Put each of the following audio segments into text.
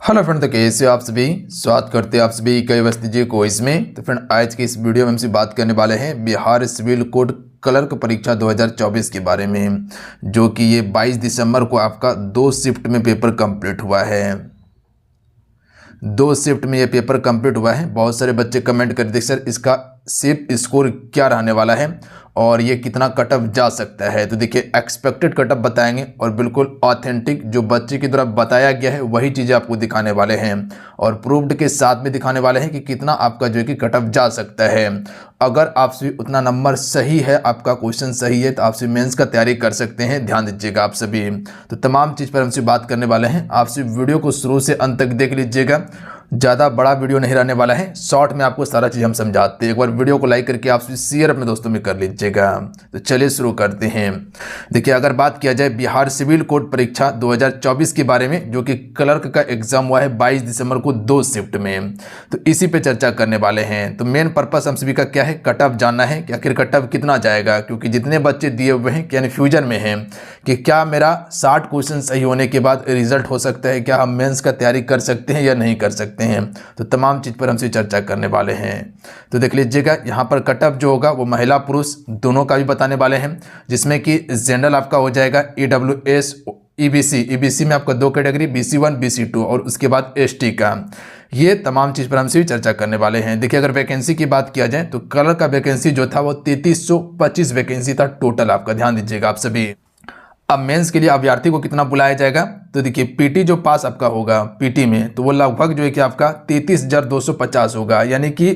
Hello friend, तो कैसे हो आप सभी। स्वागत करते हैं आप सभी कई वस्ती जी को इसमें। तो फ्रेंड, आज की इस वीडियो में हमसे बात करने वाले हैं बिहार सिविल कोड क्लर्क परीक्षा 2024 के बारे में, जो कि ये 22 दिसंबर को आपका 2 शिफ्ट में पेपर कंप्लीट हुआ है। 2 शिफ्ट में ये पेपर कंप्लीट हुआ है। बहुत सारे बच्चे कमेंट कर देख सर इसका शिफ्ट स्कोर क्या रहने वाला है और ये कितना कट ऑफ जा सकता है। तो देखिए, एक्सपेक्टेड कट ऑफ बताएंगे और बिल्कुल ऑथेंटिक जो बच्चे की तरफ बताया गया है वही चीज़ें आपको दिखाने वाले हैं और प्रूव्ड के साथ में दिखाने वाले हैं कि कितना आपका जो है कि कट ऑफ जा सकता है। अगर आपसे उतना नंबर सही है, आपका क्वेश्चन सही है, तो आपसे मेंस का तैयारी कर सकते हैं। ध्यान दीजिएगा आप सभी। तो तमाम चीज़ पर हमसे बात करने वाले हैं। आपसे वीडियो को शुरू से अंत तक देख लीजिएगा। ज़्यादा बड़ा वीडियो नहीं रहने वाला है, शॉर्ट में आपको सारा चीज़ हम समझाते हैं। एक बार वीडियो को लाइक करके आप शेयर अपने दोस्तों में कर लीजिएगा। तो चलिए शुरू करते हैं। देखिए, अगर बात किया जाए बिहार सिविल कोड परीक्षा 2024 के बारे में, जो कि क्लर्क का एग्जाम हुआ है 22 दिसंबर को 2 शिफ्ट में, तो इसी पे चर्चा करने वाले हैं। तो मेन पर्पस हम सभी का क्या है, कट ऑफ जानना है कि आखिर कट ऑफ कितना जाएगा, क्योंकि जितने बच्चे दिए हुए हैं कन्फ्यूजन में हैं कि क्या मेरा 60 क्वेश्चन सही होने के बाद रिजल्ट हो सकता है, क्या हम मेंस का तैयारी कर सकते हैं या नहीं कर सकते हैं। तो तमाम चीज़ पर हमसे चर्चा करने वाले हैं। तो देख लीजिएगा, यहाँ पर कट ऑफ जो होगा वो महिला पुरुष दोनों का भी बताने वाले हैं, जिसमें कि जनरल आपका हो जाएगा EWS EBC में आपका 2 कैटेगरी BC1 BC2 और उसके बाद ST का। ये तमाम चीज़ पर हमसे भी चर्चा करने वाले हैं। देखिए, अगर वैकेंसी की बात किया जाए तो क्लर्क का वैकेंसी जो था वो 3325 वैकेंसी था टोटल आपका। ध्यान दीजिएगा आप सभी। अब मेंस के लिए अभ्यर्थी को कितना बुलाया जाएगा, तो देखिए पीटी जो पास आपका होगा पीटी में, तो वो लगभग जो है कि आपका 33,250 होगा, यानी कि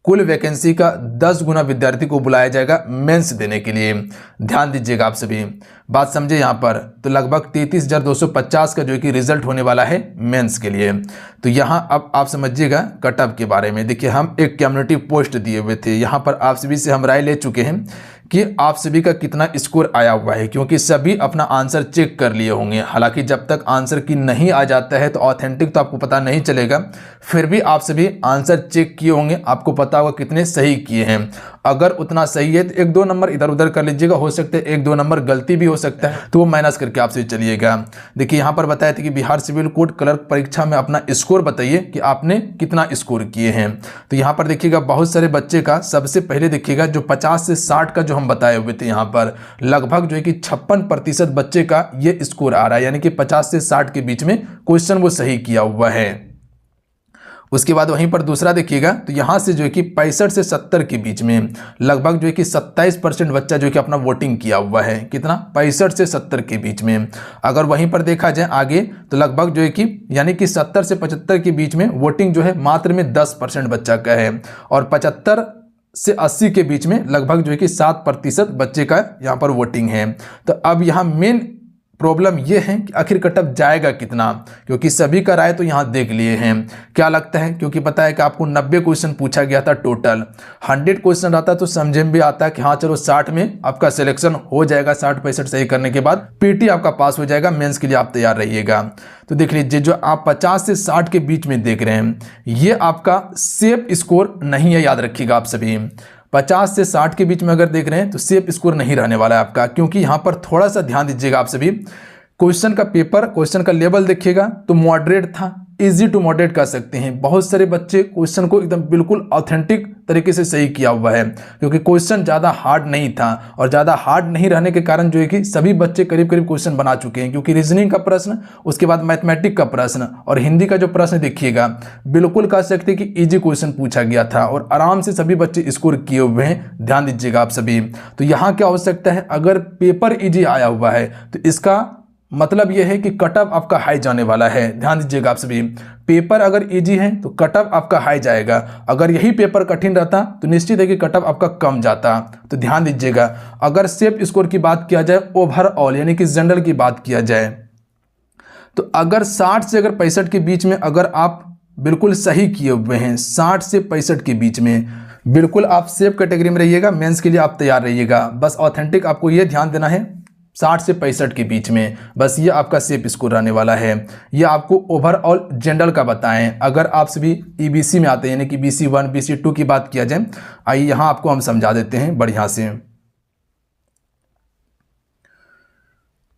कुल वैकेंसी का 10 गुना विद्यार्थी को बुलाया जाएगा मेंस देने के लिए। ध्यान दीजिएगा आप सभी, बात समझे यहाँ पर। तो लगभग 33,250 का जो है कि रिजल्ट होने वाला है मेंस के लिए। तो यहाँ अब आप समझिएगा कट ऑफ के बारे में। देखिए, हम एक कम्युनिटी पोस्ट दिए हुए थे, यहाँ पर आप सभी से हम राय ले चुके हैं कि आप सभी का कितना स्कोर आया हुआ है, क्योंकि सभी अपना आंसर चेक कर लिए होंगे। हालांकि जब तक आंसर की नहीं आ जाता है तो ऑथेंटिक तो आपको पता नहीं चलेगा, फिर भी आप सभी आंसर चेक किए होंगे, आपको पता होगा कितने सही किए हैं। अगर उतना सही है तो 1-2 नंबर इधर उधर कर लीजिएगा, हो सकता है 1-2 नंबर गलती भी हो सकता है, तो वो माइनस करके आपसे चलिएगा। देखिए, यहाँ पर बताया था कि बिहार सिविल कोड क्लर्क परीक्षा में अपना स्कोर बताइए कि आपने कितना स्कोर किए हैं। तो यहाँ पर देखिएगा, बहुत सारे बच्चे का सबसे पहले देखिएगा जो 50 से 60 का जो हम बताए हुए थे, यहाँ पर लगभग जो है कि 56% बच्चे का ये स्कोर आ रहा है, यानी कि 50 से 60 के बीच में क्वेश्चन वो सही किया हुआ है। उसके बाद वहीं पर दूसरा देखिएगा, तो यहाँ से जो है कि 65 से 70 के बीच में लगभग जो है कि 27% बच्चा जो है कि अपना वोटिंग किया हुआ है। कितना, 65 से 70 के बीच में। अगर वहीं पर देखा जाए आगे, तो लगभग जो है कि यानी कि 70 से 75 के बीच में वोटिंग जो है मात्र में 10% बच्चा का है, और 75 से 80 के बीच में लगभग जो है कि 7% बच्चे का यहाँ पर वोटिंग है। तो अब यहाँ मेन प्रॉब्लम ये है कि आखिर कट ऑफ जाएगा कितना, क्योंकि सभी का राय तो यहाँ देख लिए हैं। क्या लगता है, क्योंकि पता है कि आपको 90 क्वेश्चन पूछा गया था टोटल। 100 क्वेश्चन आता तो समझे में भी आता है कि हाँ चलो 60 में आपका सिलेक्शन हो जाएगा, 60-65 सही करने के बाद पीटी आपका पास हो जाएगा, मेंस के लिए आप तैयार रहिएगा। तो देख लीजिए, जो आप 50 से 60 के बीच में देख रहे हैं, ये आपका सेफ स्कोर नहीं है, याद रखिएगा आप सभी। 50 से 60 के बीच में अगर देख रहे हैं तो सेफ स्कोर नहीं रहने वाला है आपका, क्योंकि यहाँ पर थोड़ा सा ध्यान दीजिएगा आप सभी। क्वेश्चन का पेपर, क्वेश्चन का लेवल देखिएगा तो मॉडरेट था, इजी टू मॉडरेट कर सकते हैं। बहुत सारे बच्चे क्वेश्चन को एकदम बिल्कुल ऑथेंटिक तरीके से सही किया हुआ है, क्योंकि क्वेश्चन ज़्यादा हार्ड नहीं था, और ज़्यादा हार्ड नहीं रहने के कारण जो है कि सभी बच्चे करीब करीब क्वेश्चन बना चुके हैं। क्योंकि रीजनिंग का प्रश्न, उसके बाद मैथमेटिक का प्रश्न और हिंदी का जो प्रश्न देखिएगा, बिल्कुल कह सकते हैं कि ईजी क्वेश्चन पूछा गया था और आराम से सभी बच्चे स्कोर किए हुए हैं। ध्यान दीजिएगा आप सभी। तो यहाँ क्या हो सकता है, अगर पेपर ईजी आया हुआ है तो इसका मतलब यह है कि कट ऑफ आपका हाई जाने वाला है। ध्यान दीजिएगा आप सभी, पेपर अगर इजी है तो कट ऑफ आपका हाई जाएगा, अगर यही पेपर कठिन रहता तो निश्चित है कि कट ऑफ आपका कम जाता। तो ध्यान दीजिएगा, अगर सेफ स्कोर की बात किया जाए, ओवरऑल यानी कि जनरल की बात किया जाए, तो अगर 60 से अगर 65 के बीच में अगर आप बिल्कुल सही किए हुए हैं, 60 से 65 के बीच में बिल्कुल आप सेफ कैटेगरी में रहिएगा, मेंस के लिए आप तैयार रहिएगा। बस ऑथेंटिक आपको ये ध्यान देना है, 60 से 65 के बीच में, बस ये आपका सेफ स्कोर रहने वाला है। ये आपको ओवरऑल जनरल का बताएं। अगर आप सभी EBC में आते हैं, यानी कि BC1 BC2 की बात किया जाए, आइए यहाँ आपको हम समझा देते हैं बढ़िया से।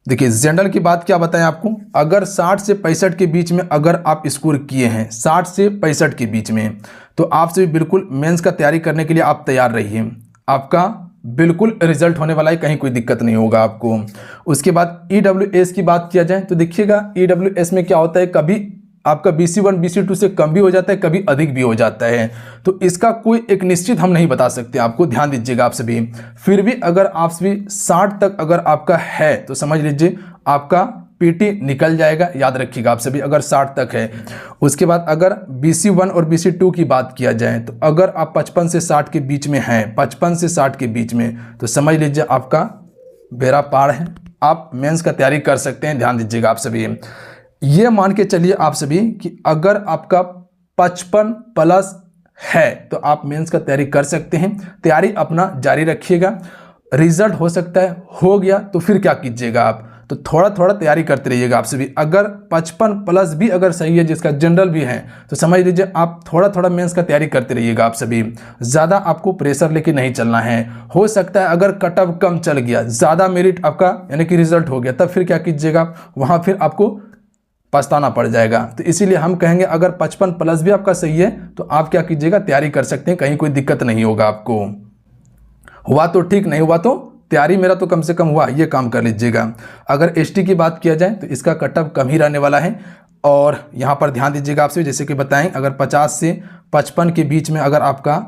देखिए जनरल की बात क्या बताएं आपको, अगर 60 से 65 के बीच में अगर आप स्कोर किए हैं, 60 से 65 के बीच में, तो आपसे बिल्कुल मेंस का तैयारी करने के लिए आप तैयार रहिए। आपका बिल्कुल रिजल्ट होने वाला है, कहीं कोई दिक्कत नहीं होगा आपको। उसके बाद EWS की बात किया जाए तो देखिएगा EWS में क्या होता है, कभी आपका BC1 BC2 से कम भी हो जाता है, कभी अधिक भी हो जाता है। तो इसका कोई एक निश्चित हम नहीं बता सकते आपको, ध्यान दीजिएगा आप सभी। फिर भी अगर आप सभी 60 तक अगर आपका है तो समझ लीजिए आपका PT निकल जाएगा, याद रखिएगा आप सभी, अगर 60 तक है। उसके बाद अगर BC1 और BC2 की बात किया जाए तो अगर आप 55 से 60 के बीच में हैं, 55 से 60 के बीच में, तो समझ लीजिए आपका बेड़ा पार है, आप मेंस का तैयारी कर सकते हैं। ध्यान दीजिएगा आप सभी, ये मान के चलिए आप सभी कि अगर आपका 55 प्लस है तो आप मेंस का तैयारी कर सकते हैं। तैयारी अपना जारी रखिएगा, रिजल्ट हो सकता है हो गया तो फिर क्या कीजिएगा आप, तो थोड़ा थोड़ा तैयारी करते रहिएगा आप सभी। अगर 55 प्लस भी अगर सही है, जिसका जनरल भी है, तो समझ लीजिए आप थोड़ा थोड़ा मेंस का तैयारी करते रहिएगा आप सभी। ज़्यादा आपको प्रेशर लेके नहीं चलना है। हो सकता है अगर कट ऑफ कम चल गया, ज़्यादा मेरिट आपका यानी कि रिजल्ट हो गया, तब फिर क्या कीजिएगा, वहाँ फिर आपको पछताना पड़ जाएगा। तो इसीलिए हम कहेंगे अगर 55 प्लस भी आपका सही है तो आप क्या कीजिएगा, तैयारी कर सकते हैं, कहीं कोई दिक्कत नहीं होगा आपको। हुआ तो ठीक, नहीं हुआ तो तैयारी मेरा तो कम से कम हुआ, ये काम कर लीजिएगा। अगर ST की बात किया जाए तो इसका कट ऑफ कम ही रहने वाला है। और यहाँ पर ध्यान दीजिएगा आपसे, जैसे कि बताएं अगर 50 से 55 के बीच में अगर आपका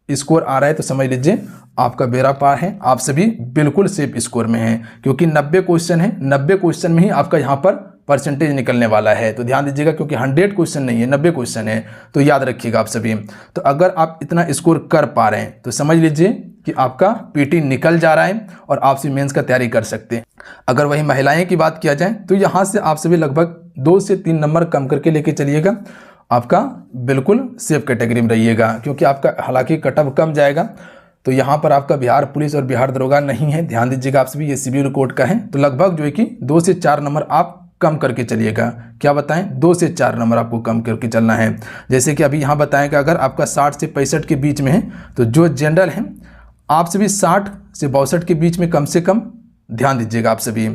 स्कोर आ रहा है तो समझ लीजिए आपका बेड़ा पार है, आप सभी बिल्कुल सेफ स्कोर में हैं, क्योंकि 90 क्वेश्चन है, 90 क्वेश्चन में ही आपका यहाँ पर परसेंटेज निकलने वाला है। तो ध्यान दीजिएगा, क्योंकि 100 क्वेश्चन नहीं है, 90 क्वेश्चन है, तो याद रखिएगा आप सभी। तो अगर आप इतना स्कोर कर पा रहे हैं तो समझ लीजिए कि आपका PT निकल जा रहा है और आप सभी मेंस का तैयारी कर सकते हैं। अगर वही महिलाएं की बात किया जाए तो यहाँ से आप सभी लगभग 2 से 3 नंबर कम करके लेके चलिएगा, आपका बिल्कुल सेफ कैटेगरी में रहिएगा, क्योंकि आपका हालांकि कट ऑफ कम जाएगा। तो यहाँ पर आपका बिहार पुलिस और बिहार दरोगा नहीं है, ध्यान दीजिएगा आप सभी, ये सिविल कोड का है। तो लगभग जो है कि 2 से 4 नंबर आप कम करके चलिएगा। क्या बताएं, 2 से 4 नंबर आपको कम करके चलना है। जैसे कि अभी यहाँ बताएं कि अगर आपका 60 से 65 के बीच में है तो जो जनरल है आप सभी 60 से 62 के बीच में कम से कम ध्यान दीजिएगा आप सभी।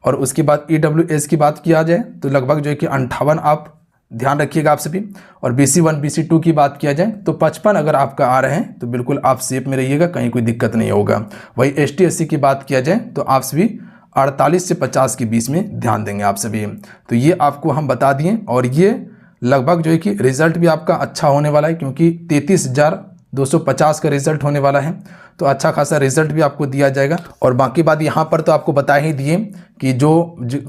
और उसके बाद EWS की बात किया जाए तो लगभग जो है कि 58 आप ध्यान रखिएगा आप सभी। और BC1 BC2 की बात किया जाए तो 55 अगर आपका आ रहे हैं तो बिल्कुल आप सेफ में रहिएगा, कहीं कोई दिक्कत नहीं होगा। वही ST SC की बात किया जाए तो आप सभी 48 से 50 के बीच में ध्यान देंगे आप सभी। तो ये आपको हम बता दिए, और ये लगभग जो है कि रिजल्ट भी आपका अच्छा होने वाला है, क्योंकि 33,250 का रिजल्ट होने वाला है। तो अच्छा खासा रिजल्ट भी आपको दिया जाएगा। और बाकी बात यहाँ पर तो आपको बता ही दिए कि जो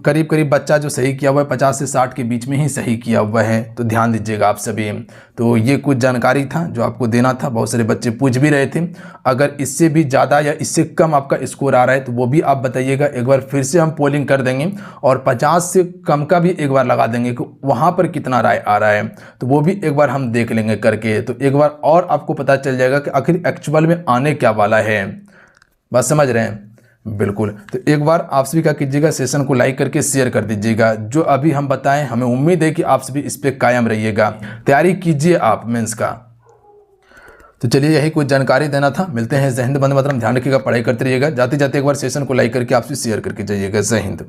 करीब करीब बच्चा जो सही किया हुआ है 50 से 60 के बीच में ही सही किया हुआ है, तो ध्यान दीजिएगा आप सभी। तो ये कुछ जानकारी था जो आपको देना था। बहुत सारे बच्चे पूछ भी रहे थे, अगर इससे भी ज़्यादा या इससे कम आपका स्कोर आ रहा है तो वो भी आप बताइएगा, एक बार फिर से हम पोलिंग कर देंगे और 50 से कम का भी एक बार लगा देंगे कि वहाँ पर कितना राय आ रहा है, तो वो भी एक बार हम देख लेंगे करके। तो एक बार और आपको पता चल जाएगा कि आखिर एक्चुअल में आने क्या वाला है। बात समझ रहे हैं? बिल्कुल। तो एक बार आप सभी क्या कीजिएगा, सेशन को लाइक करके शेयर कर दीजिएगा। जो अभी हम बताएं, हमें उम्मीद है कि आप सभी इस पे कायम रहिएगा, तैयारी कीजिए आप मेंस का। तो चलिए यही कुछ जानकारी देना था। मिलते हैं। जय हिंद, वंदे मातरम। ध्यान रखिएगा, पढ़ाई करते रहिएगा। जाते जाते एक बार सेशन को लाइक करके आप सभी शेयर करके जाइएगा। जय हिंद।